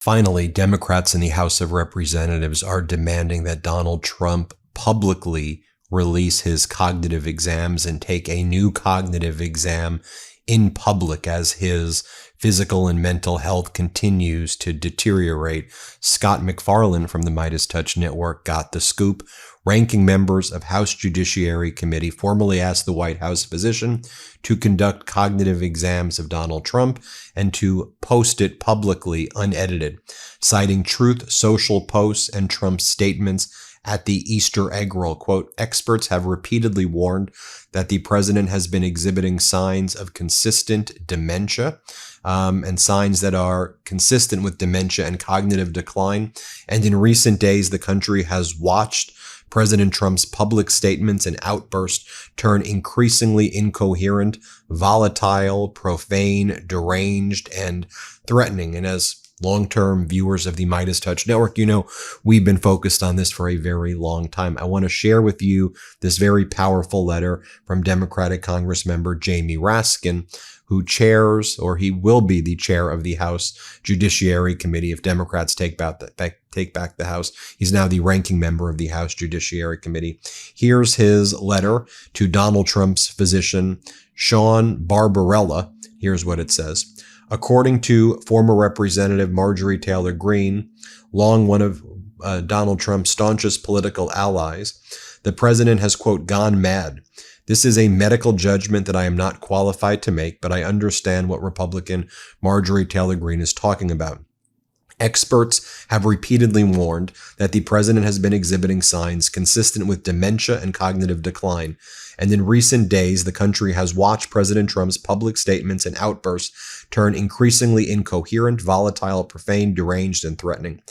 Finally, Democrats in the House of Representatives are demanding that Donald Trump publicly release his cognitive exams and take a new cognitive exam in public as his physical and mental health continues to deteriorate. Scott MacFarlane from the MeidasTouch Network got the scoop. Ranking members of House Judiciary Committee formally asked the White House physician to conduct cognitive exams of Donald Trump and to post it publicly unedited, citing Truth Social posts and Trump's statements at the Easter egg roll. Quote, experts have repeatedly warned that the president has been exhibiting signs of consistent dementia, and signs that are consistent with dementia and cognitive decline. And in recent days, the country has watched President Trump's public statements and outbursts turn increasingly incoherent, volatile, profane, deranged, and threatening. And as long-term viewers of the MeidasTouch Network, you know, we've been focused on this for a very long time. I want to share with you this very powerful letter from Democratic Congressmember Jamie Raskin, who chairs, or he will be the chair of the House Judiciary Committee if Democrats take back the House. He's now the ranking member of the House Judiciary Committee. Here's his letter to Donald Trump's physician, Sean Barbarella. Here's what it says. According to former Representative Marjorie Taylor Greene, long one of Donald Trump's staunchest political allies, the president has, quote, gone mad. This is a medical judgment that I am not qualified to make, but I understand what Republican Marjorie Taylor Greene is talking about. Experts have repeatedly warned that the president has been exhibiting signs consistent with dementia and cognitive decline. And in recent days, the country has watched President Trump's public statements and outbursts turn increasingly incoherent, volatile, profane, deranged, and threatening.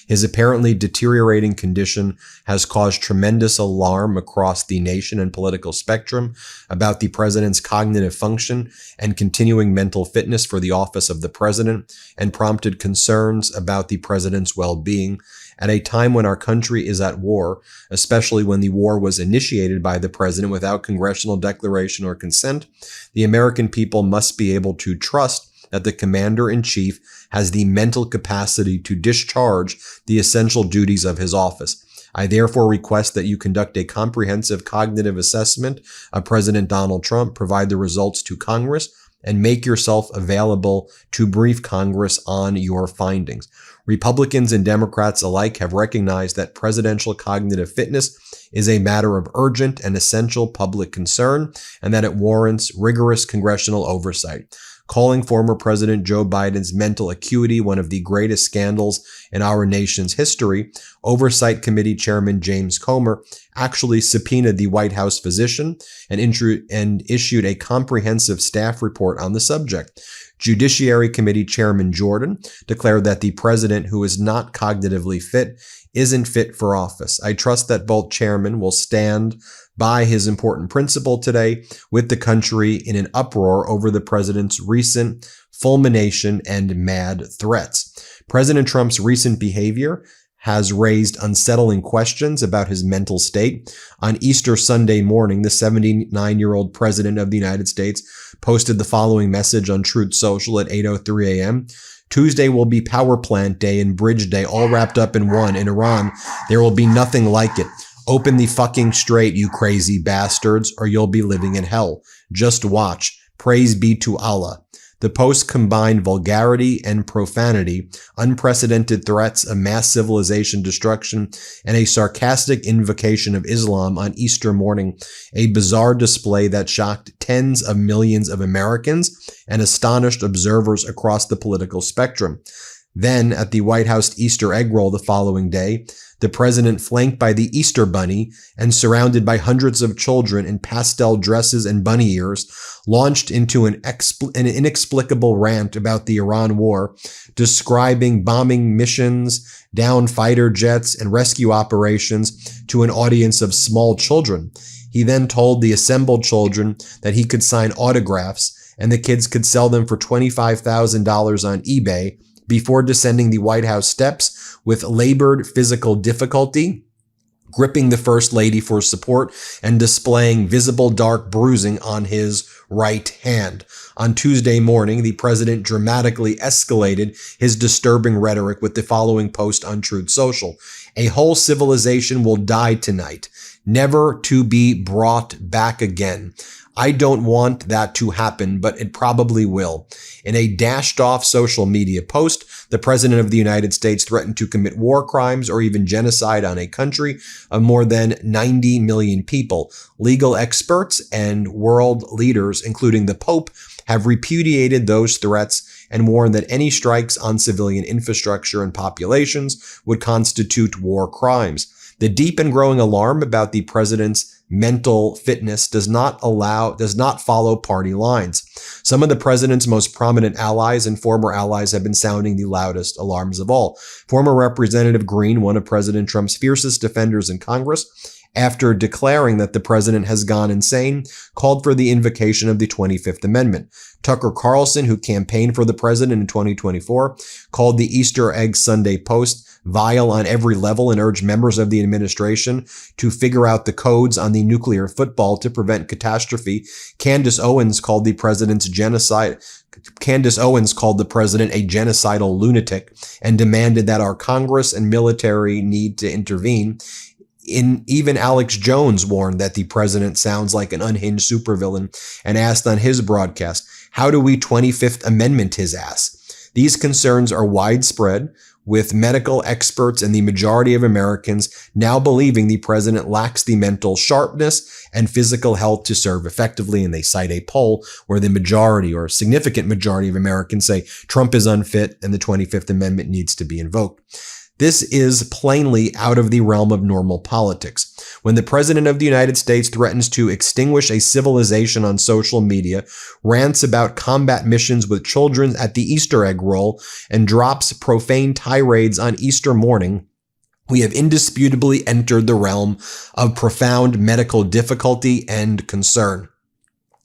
His apparently deteriorating condition has caused tremendous alarm across the nation and political spectrum about the president's cognitive function and continuing mental fitness for the office of the president, and prompted concerns about the president's well-being at a time when our country is at war, especially when the war was initiated by the president without congressional declaration or consent. The American people must be able to trust that the commander-in-chief has the mental capacity to discharge the essential duties of his office. I therefore request that you conduct a comprehensive cognitive assessment of President Donald Trump, provide the results to Congress, and make yourself available to brief Congress on your findings. Republicans and Democrats alike have recognized that presidential cognitive fitness is a matter of urgent and essential public concern, and that it warrants rigorous congressional oversight. Calling former President Joe Biden's mental acuity one of the greatest scandals in our nation's history, Oversight Committee Chairman James Comer actually subpoenaed the White House physician and issued a comprehensive staff report on the subject. Judiciary Committee Chairman Jordan declared that the president, who is not cognitively fit, isn't fit for office. I trust that both chairmen will stand by his important principle today, with the country in an uproar over the president's recent fulmination and mad threats. President Trump's recent behavior has raised unsettling questions about his mental state. On Easter Sunday morning, the 79-year-old president of the United States posted the following message on Truth Social at 8:03 a.m. Tuesday will be Power Plant Day and Bridge Day all wrapped up in one. In Iran, there will be nothing like it. Open the fucking straight, you crazy bastards, or you'll be living in hell. Just watch. Praise be to Allah. The post combined vulgarity and profanity, unprecedented threats of mass civilization destruction, and a sarcastic invocation of Islam on Easter morning, a bizarre display that shocked tens of millions of Americans and astonished observers across the political spectrum. Then, at the White House Easter egg roll the following day, the president, flanked by the Easter Bunny and surrounded by hundreds of children in pastel dresses and bunny ears, launched into an inexplicable rant about the Iran war, describing bombing missions, downed fighter jets, and rescue operations to an audience of small children. He then told the assembled children that he could sign autographs and the kids could sell them for $25,000 on eBay before descending the White House steps with labored physical difficulty, gripping the First Lady for support, and displaying visible dark bruising on his right hand. On Tuesday morning, the president dramatically escalated his disturbing rhetoric with the following post on Truth Social. A whole civilization will die tonight, never to be brought back again. I don't want that to happen, but it probably will. In a dashed off social media post, the President of the United States threatened to commit war crimes or even genocide on a country of more than 90 million people. Legal experts and world leaders, including the Pope, have repudiated those threats and warned that any strikes on civilian infrastructure and populations would constitute war crimes. The deep and growing alarm about the president's mental fitness does not follow party lines. Some of the president's most prominent allies and former allies have been sounding the loudest alarms of all. Former Representative Green, one of President Trump's fiercest defenders in Congress, after declaring that the president has gone insane, called for the invocation of the 25th Amendment. Tucker Carlson, who campaigned for the president in 2024, called the Easter egg Sunday post vile on every level and urged members of the administration to figure out the codes on the nuclear football to prevent catastrophe. Candace Owens called the president a genocidal lunatic and demanded that our Congress and military need to intervene. Even Alex Jones warned that the president sounds like an unhinged supervillain and asked on his broadcast, how do we 25th Amendment his ass? These concerns are widespread, with medical experts and the majority of Americans now believing the president lacks the mental sharpness and physical health to serve effectively. And they cite a poll where the majority or significant majority of Americans say Trump is unfit and the 25th Amendment needs to be invoked. This is plainly out of the realm of normal politics. When the President of the United States threatens to extinguish a civilization on social media, rants about combat missions with children at the Easter egg roll, and drops profane tirades on Easter morning, we have indisputably entered the realm of profound medical difficulty and concern.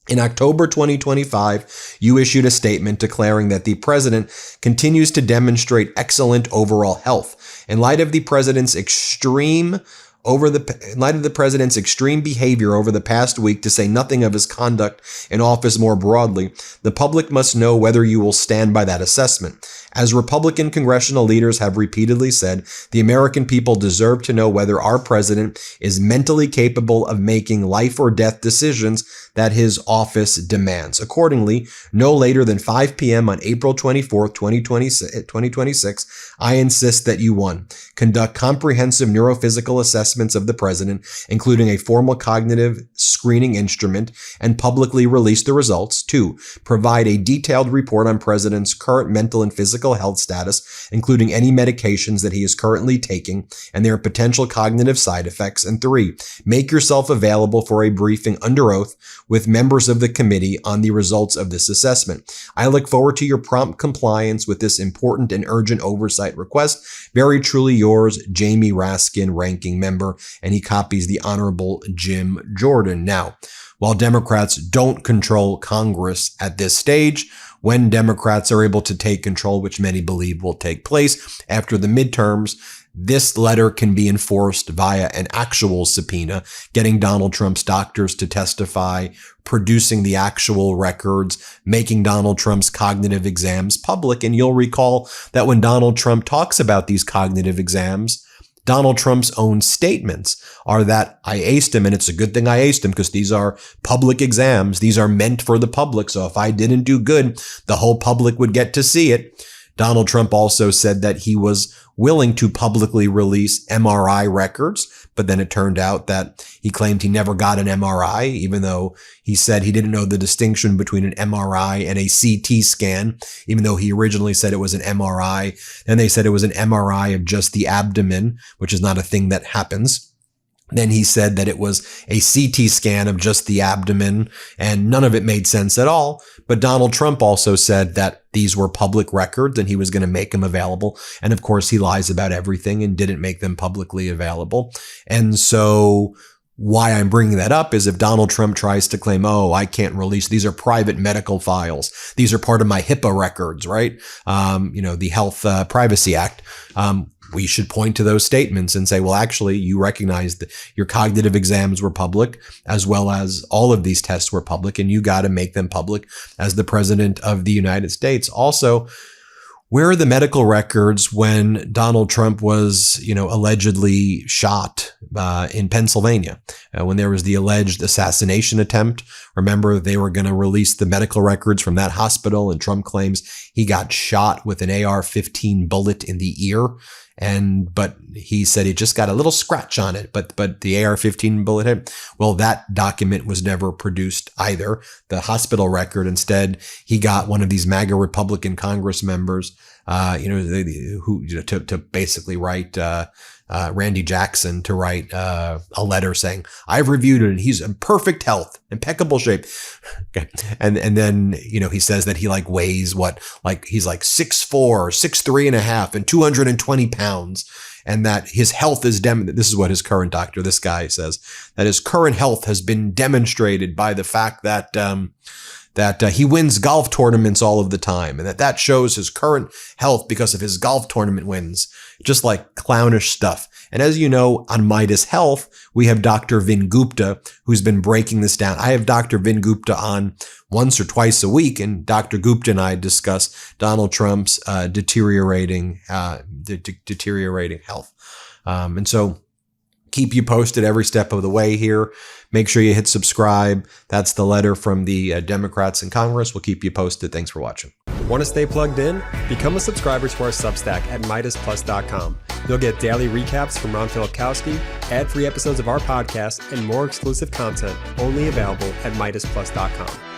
In October 2025, you issued a statement declaring that the president continues to demonstrate excellent overall health. In light of the president's extreme behavior over the past week, to say nothing of his conduct in office more broadly, the public must know whether you will stand by that assessment. As Republican congressional leaders have repeatedly said, the American people deserve to know whether our president is mentally capable of making life or death decisions that his office demands. Accordingly, no later than 5 p.m. on April 24th, 2026, I insist that you 1. Conduct comprehensive neurophysical assessments of the president, including a formal cognitive screening instrument, and publicly release the results. 2. Provide a detailed report on president's current mental and physical health status, including any medications that he is currently taking and their potential cognitive side effects. And 3. Make yourself available for a briefing under oath with members of the committee on the results of this assessment. I look forward to your prompt compliance with this important and urgent oversight request. Very truly yours, Jamie Raskin, ranking member, and he copies the Honorable Jim Jordan. Now, while Democrats don't control Congress at this stage, when Democrats are able to take control, which many believe will take place after the midterms, this letter can be enforced via an actual subpoena, getting Donald Trump's doctors to testify, producing the actual records, making Donald Trump's cognitive exams public. And you'll recall that when Donald Trump talks about these cognitive exams, Donald Trump's own statements are that I aced him, and it's a good thing I aced him because these are public exams. These are meant for the public. So if I didn't do good, the whole public would get to see it. Donald Trump also said that he was willing to publicly release MRI records, but then it turned out that he claimed he never got an MRI, even though he said he didn't know the distinction between an MRI and a CT scan, even though he originally said it was an MRI. Then they said it was an MRI of just the abdomen, which is not a thing that happens. Then he said that it was a CT scan of just the abdomen, and none of it made sense at all. But Donald Trump also said that these were public records and he was going to make them available. And of course, he lies about everything and didn't make them publicly available. And so why I'm bringing that up is if Donald Trump tries to claim, oh, I can't release, these are private medical files. These are part of my HIPAA records, right? The Health Privacy Act. we should point to those statements and say, well, actually, you recognize that your cognitive exams were public, as well as all of these tests were public, and you got to make them public as the president of the United States. Also, where are the medical records when Donald Trump was, allegedly shot in Pennsylvania? When there was the alleged assassination attempt, remember they were going to release the medical records from that hospital, and Trump claims he got shot with an AR-15 bullet in the ear. But he said he just got a little scratch on it, but the AR-15 bullet hit. Well, that document was never produced either. The hospital record, instead, he got one of these MAGA Republican Congress members, to basically write, Randy Jackson to write a letter saying, I've reviewed it and he's in perfect health, impeccable shape. Okay. And then, he says that he weighs he's 6'4", 6'3.5" and 220 pounds. And that his health is this is what his current doctor, this guy, says, that his current health has been demonstrated by the fact that he wins golf tournaments all of the time, and that shows his current health because of his golf tournament wins. Just clownish stuff. And as you know, on Midas Health, we have Dr. Vin Gupta, who's been breaking this down. I have Dr. Vin Gupta on once or twice a week, and Dr. Gupta and I discuss Donald Trump's deteriorating health. And so keep you posted every step of the way here. Make sure you hit subscribe. That's the letter from the Democrats in Congress. We'll keep you posted. Thanks for watching. Want to stay plugged in? Become a subscriber to our Substack at MeidasPlus.com. You'll get daily recaps from Ron Filipkowski, ad-free episodes of our podcast, and more exclusive content only available at MeidasPlus.com.